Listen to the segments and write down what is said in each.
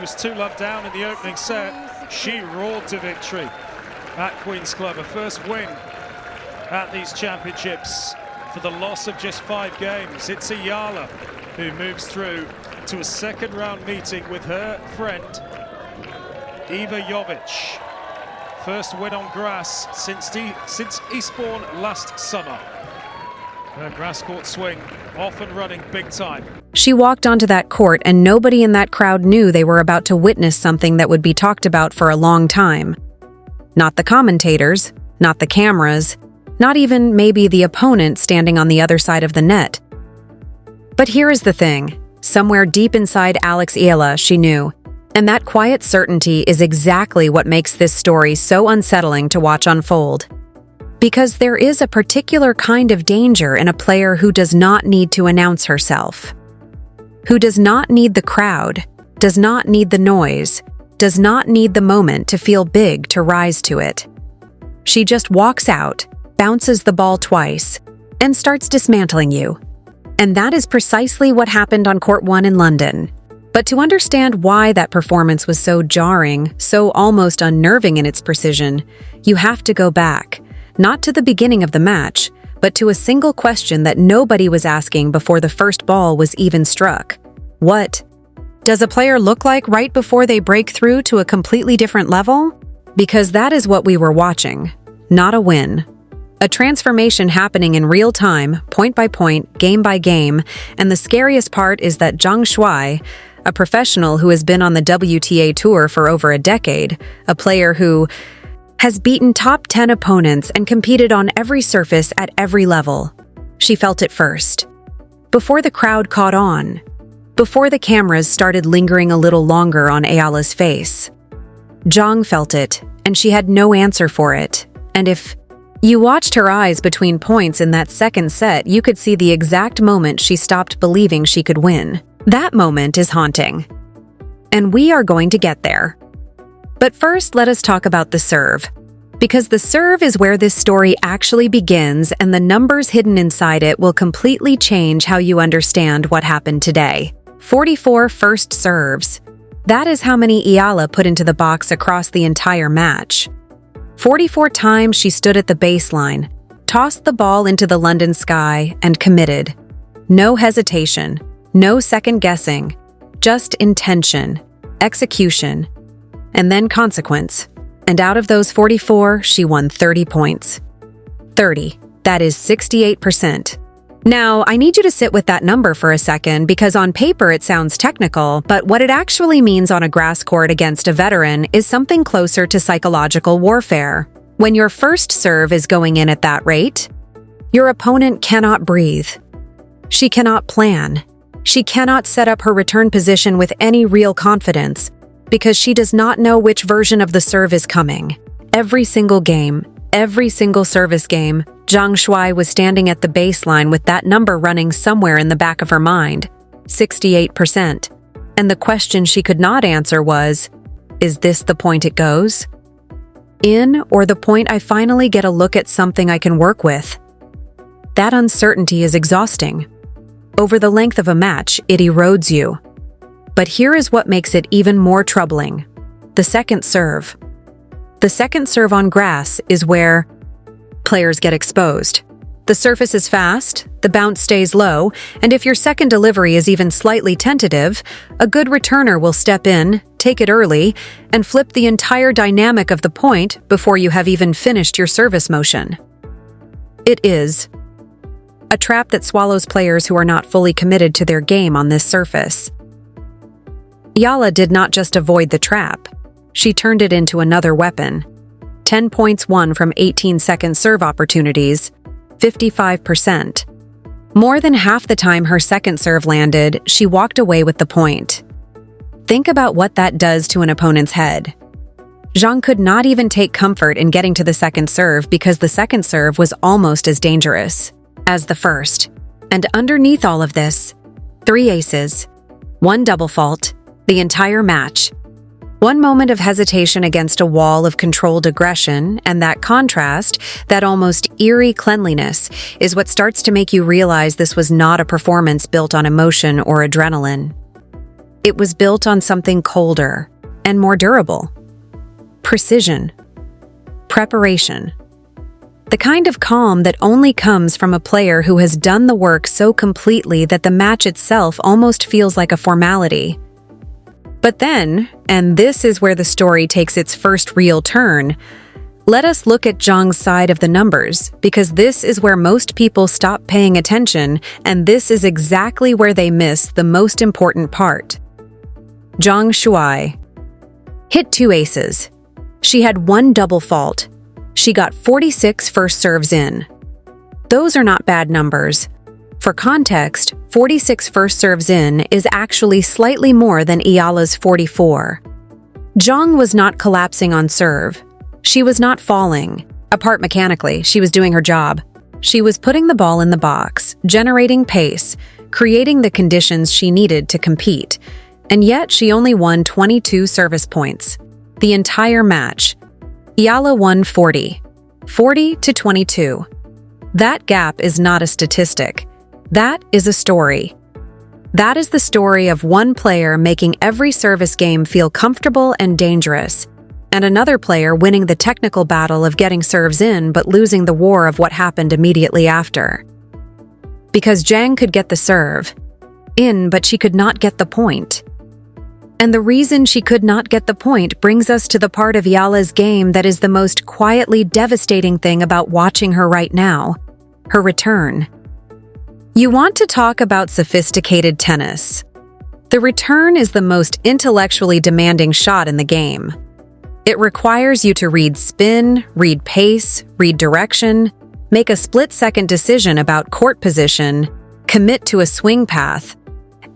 Was 2-love down in the opening set. She roared to victory at Queen's Club. Her first win at these championships for the loss of just 5 games. It's Eala who moves through to a second round meeting with her friend Iva Jovic. First win on grass since Eastbourne last summer. Her grass court swing off and running big time. She walked onto that court and nobody in that crowd knew they were about to witness something that would be talked about for a long time. Not the commentators, not the cameras, not even maybe the opponent standing on the other side of the net. But here is the thing. Somewhere deep inside Alex Eala, she knew. And that quiet certainty is exactly what makes this story so unsettling to watch unfold. Because there is a particular kind of danger in a player who does not need to announce herself. Who does not need the crowd, does not need the noise, does not need the moment to feel big to rise to it. She just walks out, bounces the ball twice, and starts dismantling you. And that is precisely what happened on Court 1 in London. But to understand why that performance was so jarring, so almost unnerving in its precision, you have to go back, not to the beginning of the match, but to a single question that nobody was asking before the first ball was even struck. What does a player look like right before they break through to a completely different level? Because that is what we were watching, not a win. A transformation happening in real time, point by point, game by game, and the scariest part is that Zhang Shuai, a professional who has been on the WTA Tour for over a decade, a player who has beaten top 10 opponents and competed on every surface at every level. She felt it first. Before the crowd caught on. Before the cameras started lingering a little longer on Eala's face. Zhang felt it, and she had no answer for it. And if you watched her eyes between points in that second set, you could see the exact moment she stopped believing she could win. That moment is haunting. And we are going to get there. But first, let us talk about the serve. Because the serve is where this story actually begins, and the numbers hidden inside it will completely change how you understand what happened today. 44 first serves. That is how many Eala put into the box across the entire match. 44 times she stood at the baseline, tossed the ball into the London sky, and committed. No hesitation, no second guessing, just intention, execution, and then consequence. And out of those 44, she won 30 points. 30. That is 68%. Now, I need you to sit with that number for a second because on paper it sounds technical, but what it actually means on a grass court against a veteran is something closer to psychological warfare. When your first serve is going in at that rate, your opponent cannot breathe. She cannot plan. She cannot set up her return position with any real confidence, because she does not know which version of the serve is coming. Every single game, every single service game, Zhang Shuai was standing at the baseline with that number running somewhere in the back of her mind, 68%. And the question she could not answer was, is this the point it goes? In or the point I finally get a look at something I can work with? That uncertainty is exhausting. Over the length of a match, it erodes you. But here is what makes it even more troubling. The second serve. The second serve on grass is where players get exposed. The surface is fast, the bounce stays low, and if your second delivery is even slightly tentative, a good returner will step in, take it early, and flip the entire dynamic of the point before you have even finished your service motion. It is a trap that swallows players who are not fully committed to their game on this surface. Eala did not just avoid the trap. She turned it into another weapon. 10 points won from 18-second serve opportunities, 55%. More than half the time her second serve landed, she walked away with the point. Think about what that does to an opponent's head. Zhang could not even take comfort in getting to the second serve because the second serve was almost as dangerous as the first. And underneath all of this, 3 aces, 1 double fault, the entire match. 1 moment of hesitation against a wall of controlled aggression, and that contrast, that almost eerie cleanliness, is what starts to make you realize this was not a performance built on emotion or adrenaline. It was built on something colder and more durable. Precision. Preparation. The kind of calm that only comes from a player who has done the work so completely that the match itself almost feels like a formality. But then, and this is where the story takes its first real turn, let us look at Zhang's side of the numbers, because this is where most people stop paying attention, and this is exactly where they miss the most important part. Zhang Shuai hit 2 aces. She had 1 double fault. She got 46 first serves in. Those are not bad numbers. For context, 46 first serves in is actually slightly more than Eala's 44. Zhang was not collapsing on serve. She was not falling. Apart mechanically, she was doing her job. She was putting the ball in the box, generating pace, creating the conditions she needed to compete. And yet she only won 22 service points. The entire match. Eala won 40 to 22. That gap is not a statistic. That is a story. That is the story of one player making every service game feel comfortable and dangerous, and another player winning the technical battle of getting serves in but losing the war of what happened immediately after. Because Zhang could get the serve in, but she could not get the point. And the reason she could not get the point brings us to the part of Eala's game that is the most quietly devastating thing about watching her right now: her return. You want to talk about sophisticated tennis. The return is the most intellectually demanding shot in the game. It requires you to read spin, read pace, read direction, make a split-second decision about court position, commit to a swing path,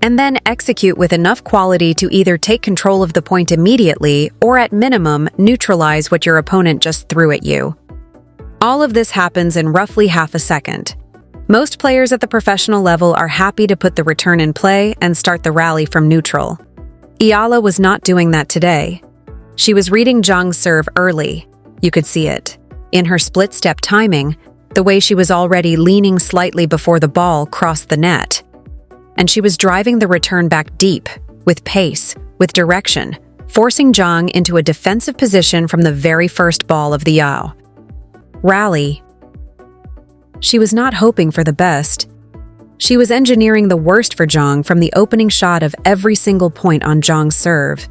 and then execute with enough quality to either take control of the point immediately or at minimum neutralize what your opponent just threw at you. All of this happens in roughly half a second. Most players at the professional level are happy to put the return in play and start the rally from neutral. Eala was not doing that today. She was reading Zhang's serve early. You could see it. In her split-step timing, the way she was already leaning slightly before the ball crossed the net. And she was driving the return back deep, with pace, with direction, forcing Zhang into a defensive position from the very first ball of the Yao. Rally. She was not hoping for the best. She was engineering the worst for Zhang from the opening shot of every single point on Zhang's serve.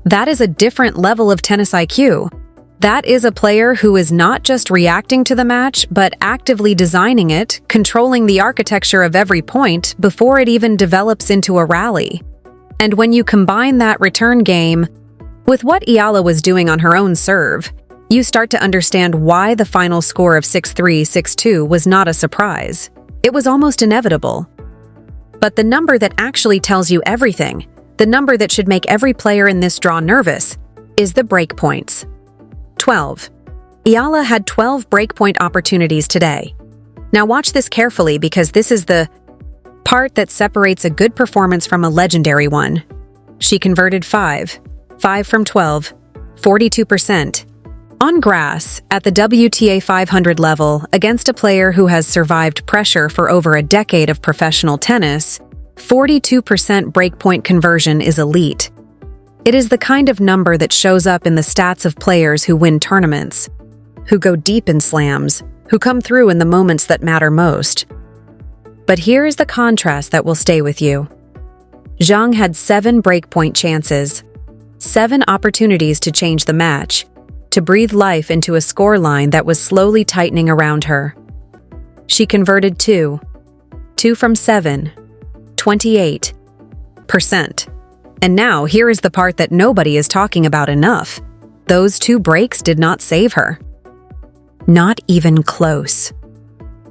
That is a different level of tennis IQ. That is a player who is not just reacting to the match, but actively designing it, controlling the architecture of every point before it even develops into a rally. And when you combine that return game with what Eala was doing on her own serve, you start to understand why the final score of 6-3, 6-2 was not a surprise. It was almost inevitable. But the number that actually tells you everything, the number that should make every player in this draw nervous, is the break points. 12. Eala had 12 breakpoint opportunities today. Now watch this carefully because this is the part that separates a good performance from a legendary one. She converted 5 from 12, 42%. On grass, at the WTA 500 level, against a player who has survived pressure for over a decade of professional tennis, 42% breakpoint conversion is elite. It is the kind of number that shows up in the stats of players who win tournaments, who go deep in slams, who come through in the moments that matter most. But here is the contrast that will stay with you. Zhang had 7 breakpoint chances, 7 opportunities to change the match, to breathe life into a scoreline that was slowly tightening around her. She converted 2 from 7, 28%. And now, here is the part that nobody is talking about enough. Those 2 breaks did not save her. Not even close.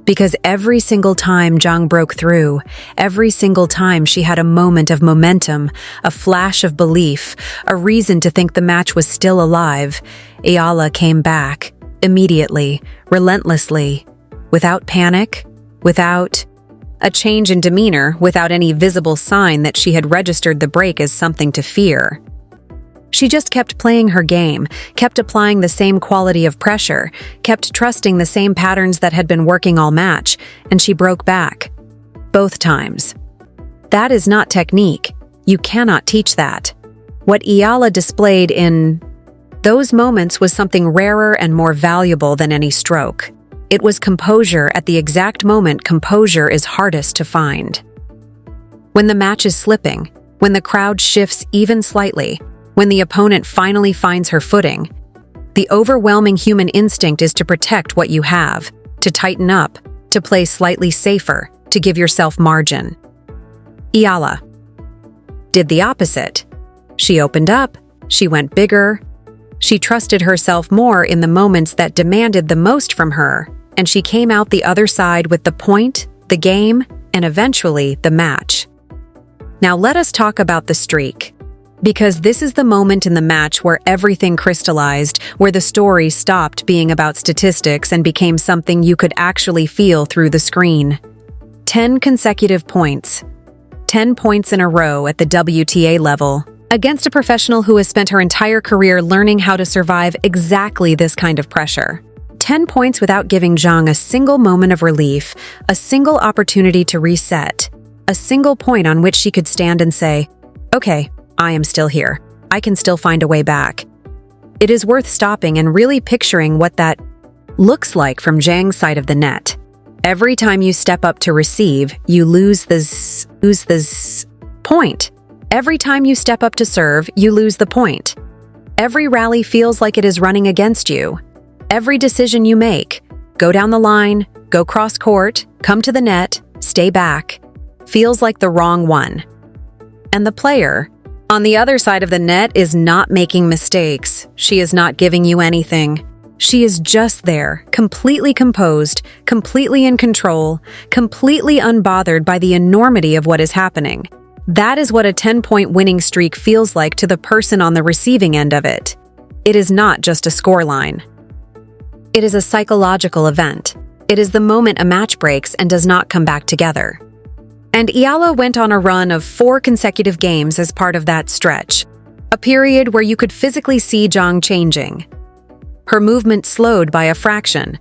Because every single time Zhang broke through, every single time she had a moment of momentum, a flash of belief, a reason to think the match was still alive, Eala came back, immediately, relentlessly, without panic, without a change in demeanor, without any visible sign that she had registered the break as something to fear. She just kept playing her game, kept applying the same quality of pressure, kept trusting the same patterns that had been working all match, and she broke back. Both times. That is not technique. You cannot teach that. What Eala displayed in those moments was something rarer and more valuable than any stroke. It was composure at the exact moment composure is hardest to find. When the match is slipping, when the crowd shifts even slightly, when the opponent finally finds her footing, the overwhelming human instinct is to protect what you have, to tighten up, to play slightly safer, to give yourself margin. Eala did the opposite. She opened up, she went bigger, she trusted herself more in the moments that demanded the most from her, and she came out the other side with the point, the game, and eventually the match. Now let us talk about the streak, because this is the moment in the match where everything crystallized, where the story stopped being about statistics and became something you could actually feel through the screen. 10 consecutive points. 10 points in a row at the WTA level, against a professional who has spent her entire career learning how to survive exactly this kind of pressure. 10 points without giving Zhang a single moment of relief, a single opportunity to reset, a single point on which she could stand and say, "Okay, I am still here. I can still find a way back." It is worth stopping and really picturing what that looks like from Zhang's side of the net. Every time you step up to receive, you lose this point. Every time you step up to serve, you lose the point. Every rally feels like it is running against you. Every decision you make, go down the line, go cross court, come to the net, stay back, feels like the wrong one. And the player on the other side of the net is not making mistakes. She is not giving you anything. She is just there, completely composed, completely in control, completely unbothered by the enormity of what is happening. That is what a 10-point winning streak feels like to the person on the receiving end of it. It is not just a scoreline. It is a psychological event. It is the moment a match breaks and does not come back together. And Eala went on a run of 4 consecutive games as part of that stretch, a period where you could physically see Zhang changing. Her movement slowed by a fraction,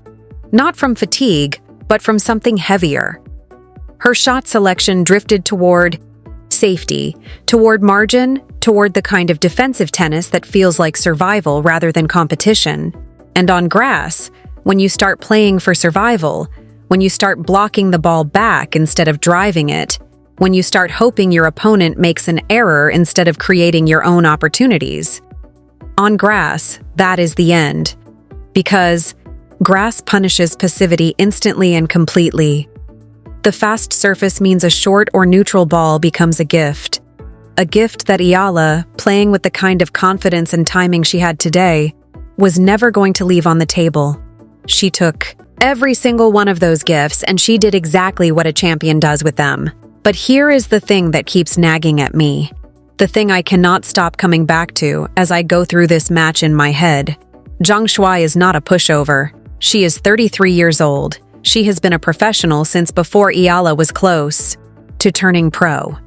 not from fatigue, but from something heavier. Her shot selection drifted toward safety, toward margin, toward the kind of defensive tennis that feels like survival rather than competition. And on grass, when you start playing for survival, when you start blocking the ball back instead of driving it, when you start hoping your opponent makes an error instead of creating your own opportunities. On grass, that is the end. Because grass punishes passivity instantly and completely. The fast surface means a short or neutral ball becomes a gift. A gift that Eala, playing with the kind of confidence and timing she had today, was never going to leave on the table. She took every single one of those gifts and she did exactly what a champion does with them. But here is the thing that keeps nagging at me. The thing I cannot stop coming back to as I go through this match in my head. Zhang Shuai is not a pushover. She is 33 years old. She has been a professional since before Eala was close to turning pro.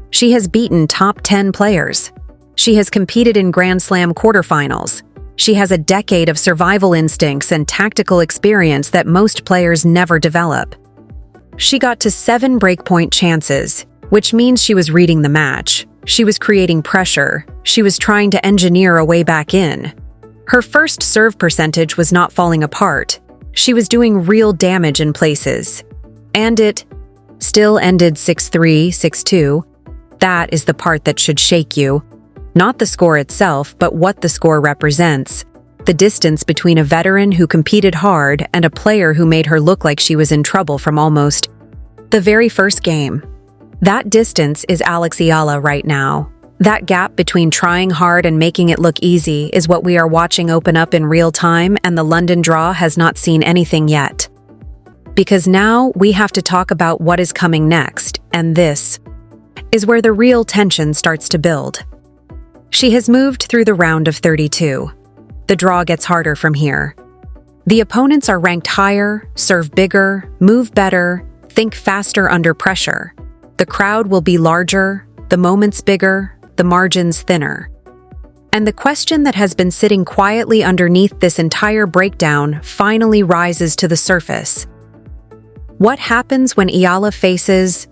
She has beaten top 10 players. She has competed in Grand Slam quarterfinals. She has a decade of survival instincts and tactical experience that most players never develop. She got to 7 breakpoint chances, which means she was reading the match. She was creating pressure. She was trying to engineer a way back in. Her first serve percentage was not falling apart. She was doing real damage in places. And it still ended 6-3, 6-2. That is the part that should shake you. Not the score itself, but what the score represents. The distance between a veteran who competed hard and a player who made her look like she was in trouble from almost the very first game. That distance is Alex Eala right now. That gap between trying hard and making it look easy is what we are watching open up in real time, and the London draw has not seen anything yet. Because now we have to talk about what is coming next, and this is where the real tension starts to build. She has moved through the round of 32. The draw gets harder from here. The opponents are ranked higher, serve bigger, move better, think faster under pressure. The crowd will be larger, the moments bigger, the margins thinner. And the question that has been sitting quietly underneath this entire breakdown finally rises to the surface. What happens when Eala faces